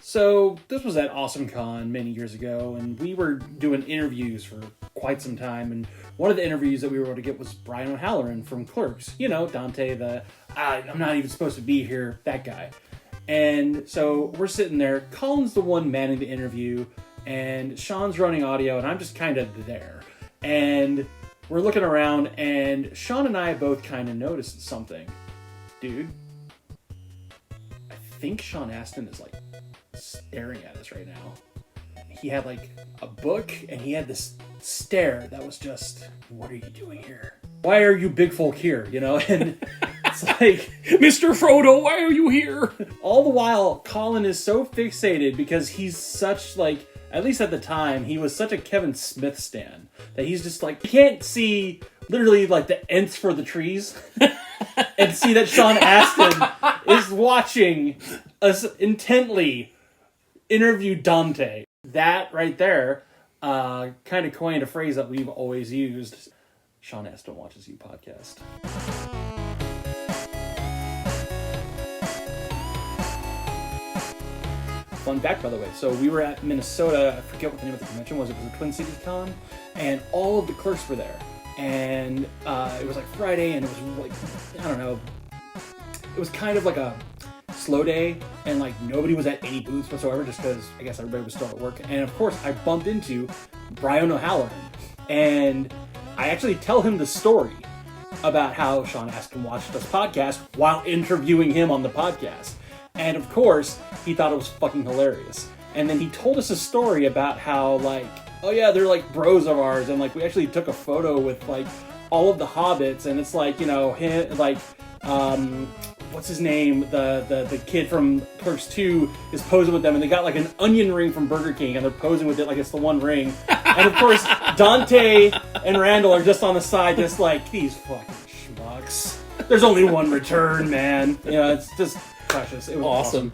So this was at Awesome Con many years ago, and we were doing interviews for quite some time. And one of the interviews that we were able to get was Brian O'Halloran from Clerks. You know, Dante, I'm not even supposed to be here, that guy. And so we're sitting there. Colin's the one manning the interview, and Sean's running audio, and I'm just kind of there. And we're looking around, and Sean and I both kind of noticed something. Dude, I think Sean Astin is like staring at us right now. He had like a book, and he had this stare that was just, what are you doing here? Why are you big folk here? You know, and it's like, Mr. Frodo, why are you here? All the while, Colin is so fixated because he's such like, at least at the time, he was such a Kevin Smith stan that he's just like, you can't see literally like the nths for the trees and see that Sean Astin is watching us intently interview Dante. That right there kind of coined a phrase that we've always used. Sean Astin Watches You podcast. Fun fact, by the way. So we were at Minnesota. I forget what the name of the convention was. It was a Twin Cities Con, and all of the clerks were there. And it was like Friday, and it was like, I don't know. It was kind of like a slow day, and like nobody was at any booths whatsoever, just because I guess everybody was still at work. And of course, I bumped into Brian O'Halloran, and I actually tell him the story about how Sean Astin watched us podcast while interviewing him on the podcast. And of course, he thought it was fucking hilarious. And then he told us a story about how, like, oh yeah, they're like bros of ours, and like we actually took a photo with like all of the hobbits, and it's like, you know, him, like, what's his name? The kid from Clerks 2 is posing with them, and they got like an onion ring from Burger King, and they're posing with it like it's the One Ring. And of course, Dante and Randall are just on the side, just like, these fucking schmucks. There's only one return, man. You know, it's just precious. It was awesome.